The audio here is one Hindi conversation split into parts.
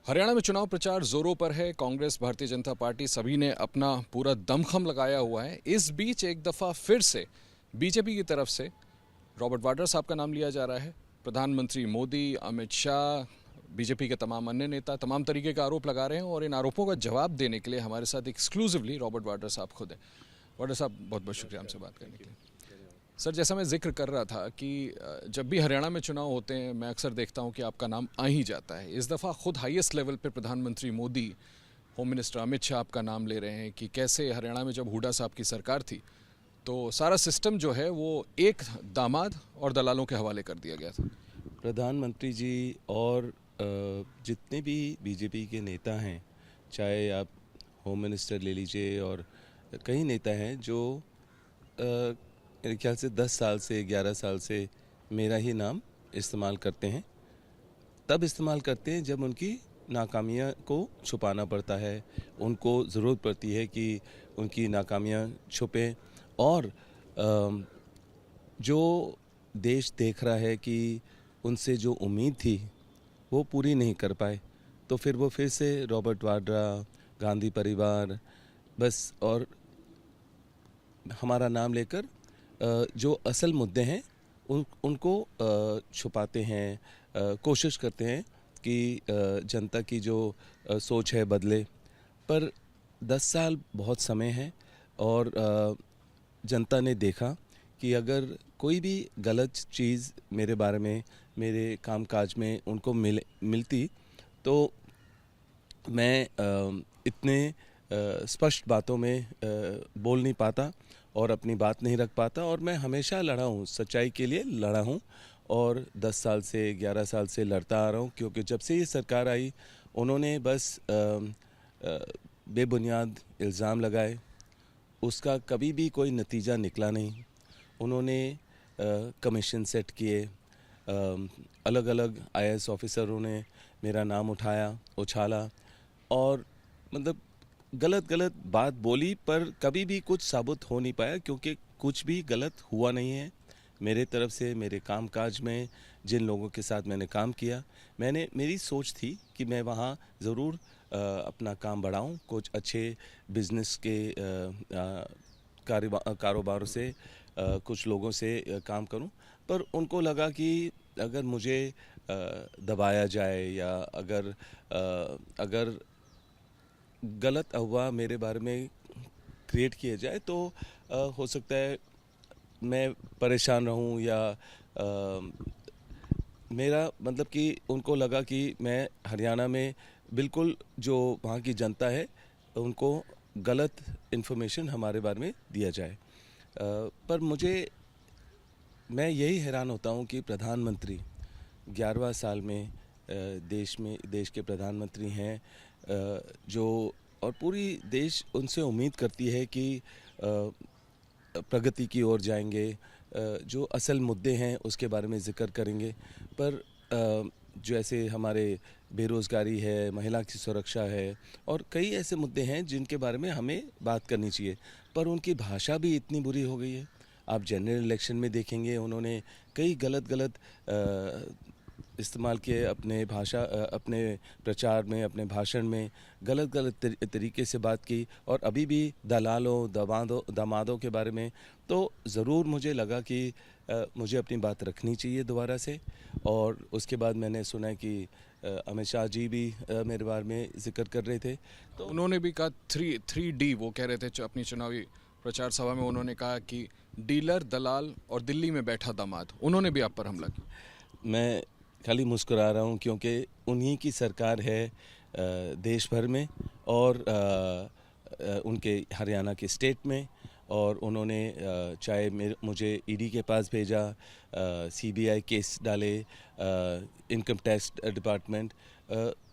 हरियाणा में चुनाव प्रचार जोरों पर है। कांग्रेस, भारतीय जनता पार्टी सभी ने अपना पूरा दमखम लगाया हुआ है। इस बीच एक दफ़ा फिर से बीजेपी की तरफ से रॉबर्ट वाड्रा साहब का नाम लिया जा रहा है। प्रधानमंत्री मोदी, अमित शाह, बीजेपी के तमाम अन्य नेता तमाम तरीके का आरोप लगा रहे हैं और इन आरोपों का जवाब देने के लिए हमारे साथ एक्सक्लूसिवली रॉबर्ट वाड्रा साहब खुद हैं। वाड्रा साहब, बहुत बहुत शुक्रिया हमसे बात करने के लिए। सर, जैसा मैं जिक्र कर रहा था कि जब भी हरियाणा में चुनाव होते हैं मैं अक्सर देखता हूं कि आपका नाम आ ही जाता है। इस दफ़ा खुद हाईएस्ट लेवल पे प्रधानमंत्री मोदी, होम मिनिस्टर अमित शाह आपका नाम ले रहे हैं कि कैसे हरियाणा में जब हुड्डा साहब की सरकार थी तो सारा सिस्टम जो है वो एक दामाद और दलालों के हवाले कर दिया गया था। प्रधानमंत्री जी और जितने भी बीजेपी के नेता हैं, चाहे आप होम मिनिस्टर ले लीजिए और कई नेता हैं जो मेरे ख्याल से 10 साल से 11 साल से मेरा ही नाम इस्तेमाल करते हैं। तब इस्तेमाल करते हैं जब उनकी नाकामियां को छुपाना पड़ता है, उनको ज़रूरत पड़ती है कि उनकी नाकामियां छुपें और जो देश देख रहा है कि उनसे जो उम्मीद थी वो पूरी नहीं कर पाए, तो फिर से रॉबर्ट वाड्रा, गांधी परिवार बस और हमारा नाम लेकर जो असल मुद्दे हैं उनको छुपाते हैं, कोशिश करते हैं कि जनता की जो सोच है बदले। पर 10 साल बहुत समय है और जनता ने देखा कि अगर कोई भी गलत चीज़ मेरे बारे में, मेरे कामकाज में उनको मिलती तो मैं इतने स्पष्ट बातों में बोल नहीं पाता और अपनी बात नहीं रख पाता। और मैं हमेशा लड़ा हूँ, सच्चाई के लिए लड़ा हूँ और 10 साल से 11 साल से लड़ता आ रहा हूँ, क्योंकि जब से ये सरकार आई उन्होंने बस बेबुनियाद इल्ज़ाम लगाए, उसका कभी भी कोई नतीजा निकला नहीं। उन्होंने कमीशन सेट किए, अलग अलग आईएएस ऑफिसरों ने मेरा नाम उछाला और मतलब गलत बात बोली, पर कभी भी कुछ साबित हो नहीं पाया, क्योंकि कुछ भी गलत हुआ नहीं है मेरे तरफ से। मेरे कामकाज में जिन लोगों के साथ मैंने काम किया, मेरी सोच थी कि मैं वहाँ ज़रूर अपना काम बढ़ाऊं, कुछ अच्छे बिजनेस के कारोबार से कुछ लोगों से काम करूं। पर उनको लगा कि अगर मुझे दबाया जाए या अगर गलत अफवाह मेरे बारे में क्रिएट किया जाए तो हो सकता है मैं परेशान रहूं या मेरा मतलब कि उनको लगा कि मैं हरियाणा में बिल्कुल जो वहाँ की जनता है उनको गलत इन्फॉर्मेशन हमारे बारे में दिया जाए। पर मैं यही हैरान होता हूँ कि प्रधानमंत्री 11वां साल में देश के प्रधानमंत्री हैं, जो और पूरी देश उनसे उम्मीद करती है कि प्रगति की ओर जाएंगे, जो असल मुद्दे हैं उसके बारे में ज़िक्र करेंगे। पर जैसे हमारे बेरोज़गारी है, महिला की सुरक्षा है और कई ऐसे मुद्दे हैं जिनके बारे में हमें बात करनी चाहिए, पर उनकी भाषा भी इतनी बुरी हो गई है। आप जनरल इलेक्शन में देखेंगे उन्होंने कई गलत इस्तेमाल किए अपने प्रचार में, अपने भाषण में गलत तरीके से बात की और अभी भी दलालों दामादों के बारे में। तो ज़रूर मुझे लगा कि मुझे अपनी बात रखनी चाहिए दोबारा से। और उसके बाद मैंने सुना कि अमित शाह जी भी मेरे बारे में जिक्र कर रहे थे, तो उन्होंने भी कहा 3D, वो कह रहे थे अपनी चुनावी प्रचार सभा में, उन्होंने कहा कि डीलर, दलाल और दिल्ली में बैठा दामाद, उन्होंने भी आप पर हमला किया। मैं खाली मुस्कुरा रहा हूँ क्योंकि उन्हीं की सरकार है देश भर में और उनके हरियाणा के स्टेट में, और उन्होंने चाहे मुझे ईडी के पास भेजा, सीबीआई केस डाले, इनकम टैक्स डिपार्टमेंट,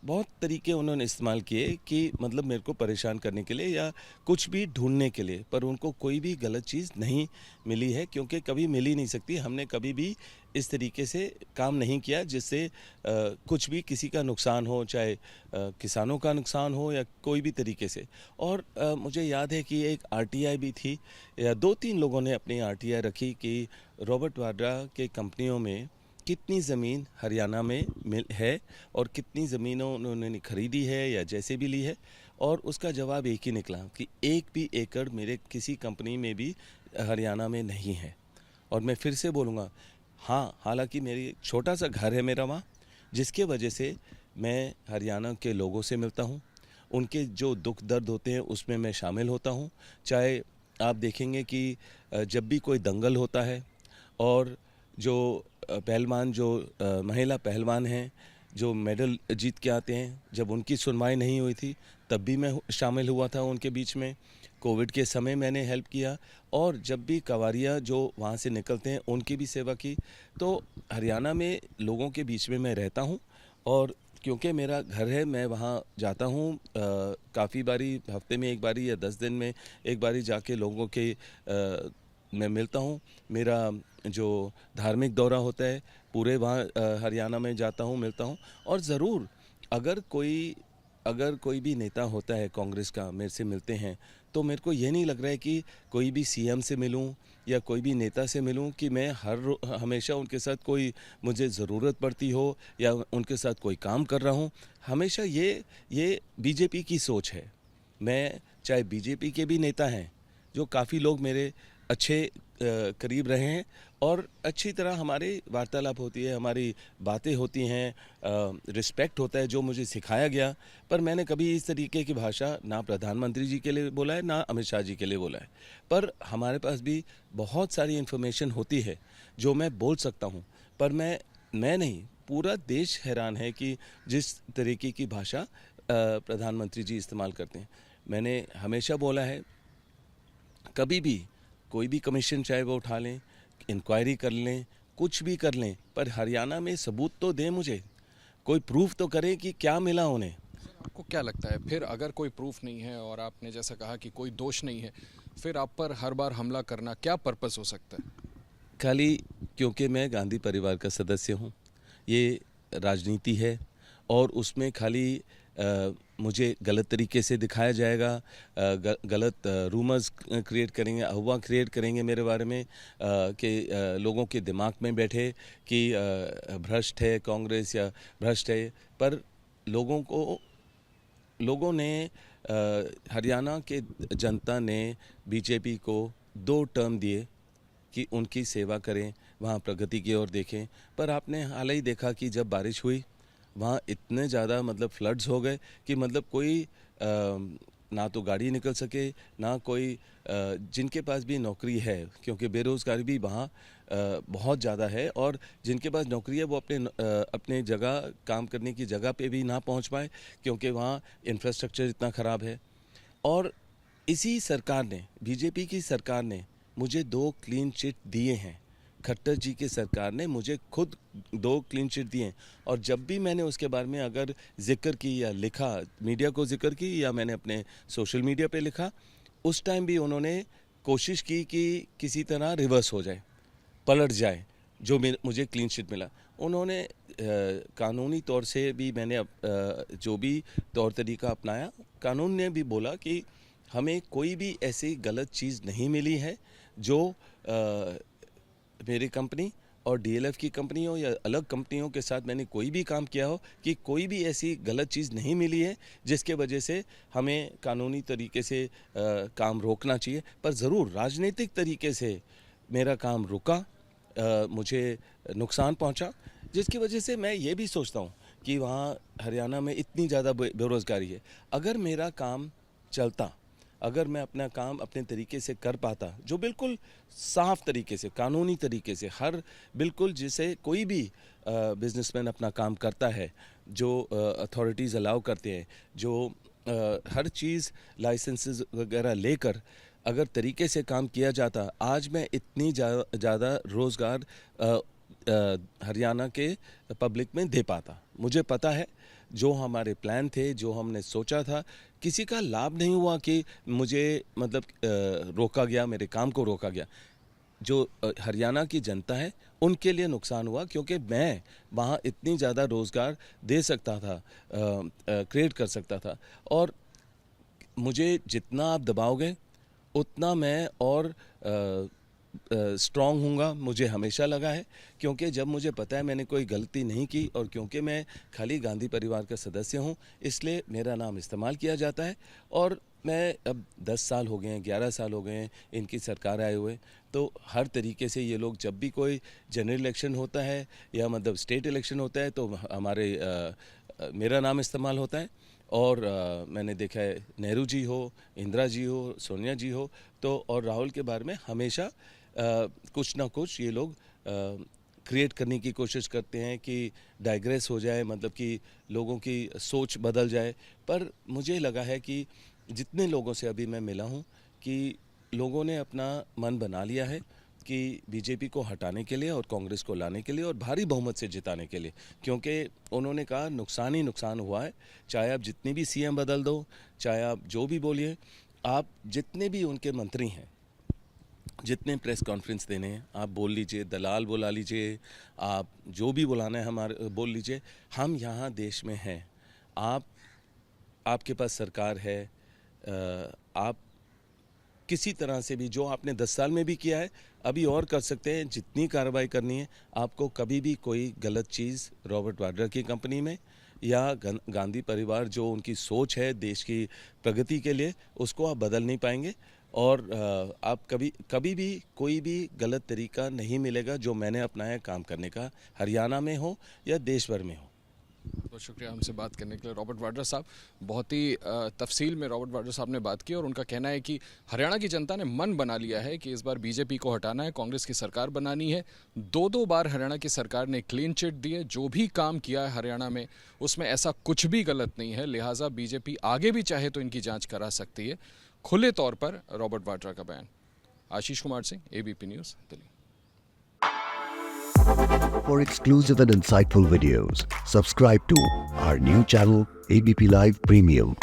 बहुत तरीके उन्होंने इस्तेमाल किए कि मतलब मेरे को परेशान करने के लिए या कुछ भी ढूंढने के लिए, पर उनको कोई भी गलत चीज़ नहीं मिली है, क्योंकि कभी मिल ही नहीं सकती। हमने कभी भी इस तरीके से काम नहीं किया जिससे कुछ भी किसी का नुकसान हो, चाहे किसानों का नुकसान हो या कोई भी तरीके से। और मुझे याद है कि एक आरटीआई भी थी, या 2-3 लोगों ने अपनी आरटीआई रखी कि रॉबर्ट वाड्रा के कंपनियों में कितनी ज़मीन हरियाणा में है और कितनी ज़मीनों उन्होंने खरीदी है या जैसे भी ली है, और उसका जवाब एक ही निकला कि एक भी एकड़ मेरे किसी कंपनी में भी हरियाणा में नहीं है। और मैं फिर से बोलूँगा, हाँ, हालांकि मेरी छोटा सा घर है मेरा वहाँ, जिसके वजह से मैं हरियाणा के लोगों से मिलता हूँ, उनके जो दुख दर्द होते हैं उसमें मैं शामिल होता हूँ। चाहे आप देखेंगे कि जब भी कोई दंगल होता है और जो पहलवान जो महिला पहलवान हैं जो मेडल जीत के आते हैं, जब उनकी सुनवाई नहीं हुई थी तब भी मैं शामिल हुआ था उनके बीच में। कोविड के समय मैंने हेल्प किया, और जब भी कवारियाँ जो वहाँ से निकलते हैं उनकी भी सेवा की। तो हरियाणा में लोगों के बीच में मैं रहता हूँ, और क्योंकि मेरा घर है मैं वहाँ जाता हूँ काफ़ी बारी, हफ्ते में एक बारी या 10 दिन में एक बारी जाके लोगों के मैं मिलता हूँ। मेरा जो धार्मिक दौरा होता है पूरे वहाँ हरियाणा में जाता हूँ, मिलता हूँ। और ज़रूर अगर कोई भी नेता होता है कांग्रेस का मेरे से मिलते हैं, तो मेरे को ये नहीं लग रहा है कि कोई भी सीएम से मिलूं या कोई भी नेता से मिलूं कि मैं हमेशा उनके साथ कोई मुझे ज़रूरत पड़ती हो या उनके साथ कोई काम कर रहा हूं। हमेशा ये बीजेपी की सोच है। मैं चाहे बीजेपी के भी नेता हैं, जो काफ़ी लोग मेरे अच्छे करीब रहे हैं और अच्छी तरह हमारी वार्तालाप होती है, हमारी बातें होती हैं, रिस्पेक्ट होता है जो मुझे सिखाया गया। पर मैंने कभी इस तरीके की भाषा ना प्रधानमंत्री जी के लिए बोला है, ना अमित शाह जी के लिए बोला है। पर हमारे पास भी बहुत सारी इन्फॉर्मेशन होती है जो मैं बोल सकता हूँ, पर मैं नहीं, पूरा देश हैरान है कि जिस तरीके की भाषा प्रधानमंत्री जी इस्तेमाल करते हैं। मैंने हमेशा बोला है, कभी भी कोई भी कमीशन चाहे वो उठा लें, इंक्वायरी कर लें, कुछ भी कर लें, पर हरियाणा में सबूत तो दें, मुझे कोई प्रूफ तो करें कि क्या मिला उन्हें। आपको क्या लगता है फिर अगर कोई प्रूफ नहीं है और आपने जैसा कहा कि कोई दोष नहीं है, फिर आप पर हर बार हमला करना क्या पर्पस हो सकता है? खाली क्योंकि मैं गांधी परिवार का सदस्य हूं, ये राजनीति है और उसमें खाली मुझे गलत तरीके से दिखाया जाएगा, गलत रूमर्स क्रिएट करेंगे, अफवाह क्रिएट करेंगे मेरे बारे में, कि लोगों के दिमाग में बैठे कि भ्रष्ट है कांग्रेस या भ्रष्ट है। पर लोगों ने हरियाणा के जनता ने बीजेपी को 2 टर्म दिए कि उनकी सेवा करें, वहाँ प्रगति की ओर देखें। पर आपने हाल ही देखा कि जब बारिश हुई वहाँ इतने ज़्यादा मतलब फ्लड्स हो गए कि मतलब कोई ना तो गाड़ी निकल सके, ना कोई जिनके पास भी नौकरी है, क्योंकि बेरोज़गारी भी वहाँ बहुत ज़्यादा है, और जिनके पास नौकरी है वो अपने जगह काम करने की जगह पे भी ना पहुँच पाए क्योंकि वहाँ इंफ्रास्ट्रक्चर इतना ख़राब है। और इसी सरकार ने, बीजेपी की सरकार ने मुझे 2 क्लीन चिट दिए हैं। खट्टर जी की सरकार ने मुझे खुद 2 क्लीन चिट दिए हैं, और जब भी मैंने उसके बारे में अगर जिक्र की या लिखा, मीडिया को जिक्र की या मैंने अपने सोशल मीडिया पे लिखा, उस टाइम भी उन्होंने कोशिश की कि किसी तरह रिवर्स हो जाए, पलट जाए जो मुझे क्लीन चिट मिला। उन्होंने कानूनी तौर से भी मैंने जो भी तौर तरीका अपनाया, कानून ने भी बोला कि हमें कोई भी ऐसी गलत चीज़ नहीं मिली है जो मेरी कंपनी और डीएलएफ की कंपनी हो या अलग कंपनियों के साथ मैंने कोई भी काम किया हो, कि कोई भी ऐसी गलत चीज़ नहीं मिली है जिसके वजह से हमें कानूनी तरीके से काम रोकना चाहिए। पर ज़रूर राजनीतिक तरीके से मेरा काम रुका, मुझे नुकसान पहुंचा, जिसकी वजह से मैं ये भी सोचता हूं कि वहाँ हरियाणा में इतनी ज़्यादा बेरोज़गारी है। अगर मेरा काम चलता, अगर मैं अपना काम अपने तरीके से कर पाता, जो बिल्कुल साफ तरीके से, कानूनी तरीके से, हर बिल्कुल जिसे कोई भी बिजनेसमैन अपना काम करता है, जो अथॉरिटीज़ अलाउ करते हैं, जो हर चीज़ लाइसेंसेस वगैरह लेकर अगर तरीके से काम किया जाता, आज मैं इतनी ज़्यादा रोज़गार हरियाणा के पब्लिक में दे पाता। मुझे पता है जो हमारे प्लान थे, जो हमने सोचा था, किसी का लाभ नहीं हुआ कि मुझे मतलब रोका गया, मेरे काम को रोका गया। जो हरियाणा की जनता है उनके लिए नुकसान हुआ, क्योंकि मैं वहाँ इतनी ज़्यादा रोज़गार दे सकता था, क्रिएट कर सकता था, और मुझे जितना आप दबाओगे उतना मैं और स्ट्रांग हूँगा, मुझे हमेशा लगा है, क्योंकि जब मुझे पता है मैंने कोई गलती नहीं की और क्योंकि मैं खाली गांधी परिवार का सदस्य हूँ, इसलिए मेरा नाम इस्तेमाल किया जाता है। और मैं अब 10 साल हो गए हैं, 11 साल हो गए हैं इनकी सरकार आए हुए, तो हर तरीके से ये लोग जब भी कोई जनरल इलेक्शन होता है या मतलब स्टेट इलेक्शन होता है तो हमारे मेरा नाम इस्तेमाल होता है। और मैंने देखा है नेहरू जी हो, इंदिरा जी हो, सोनिया जी हो, तो और राहुल के बारे में हमेशा कुछ ना कुछ ये लोग क्रिएट करने की कोशिश करते हैं कि डाइग्रेस हो जाए, मतलब कि लोगों की सोच बदल जाए। पर मुझे लगा है कि जितने लोगों से अभी मैं मिला हूँ कि लोगों ने अपना मन बना लिया है कि बीजेपी को हटाने के लिए और कांग्रेस को लाने के लिए और भारी बहुमत से जिताने के लिए, क्योंकि उन्होंने कहा नुकसान ही नुकसान हुआ है। चाहे आप जितनी भी सीएम बदल दो, चाहे आप जो भी बोलिए, आप जितने भी उनके मंत्री हैं, जितने प्रेस कॉन्फ्रेंस देने हैं आप बोल लीजिए, दलाल बुला लीजिए, आप जो भी बुलाना है हमारे बोल लीजिए, हम यहाँ देश में हैं। आपके पास सरकार है, आप किसी तरह से भी जो आपने 10 साल में भी किया है अभी और कर सकते हैं, जितनी कार्रवाई करनी है। आपको कभी भी कोई गलत चीज़ रॉबर्ट वाड्रा की कंपनी में या गांधी परिवार जो उनकी सोच है देश की प्रगति के लिए, उसको आप बदल नहीं पाएंगे। और आप कभी भी कोई भी गलत तरीका नहीं मिलेगा जो मैंने अपनाया काम करने का, हरियाणा में हो या देश भर में हो। बहुत शुक्रिया हमसे बात करने के लिए रॉबर्ट वाड्रा साहब। बहुत ही तफसील में रॉबर्ट वाड्रा साहब ने बात की और उनका कहना है कि हरियाणा की जनता ने मन बना लिया है कि इस बार बीजेपी को हटाना है, कांग्रेस की सरकार बनानी है। 2 बार हरियाणा की सरकार ने क्लीन चिट दी है, जो भी काम किया है हरियाणा में उसमें ऐसा कुछ भी गलत नहीं है, लिहाजा बीजेपी आगे भी चाहे तो इनकी जाँच करा सकती है। खुले तौर पर रॉबर्ट वाड्रा का बयान। Ashish Kumar Singh, ABP news, Delhi. For exclusive and insightful videos, subscribe to our new channel ABP Live Premium.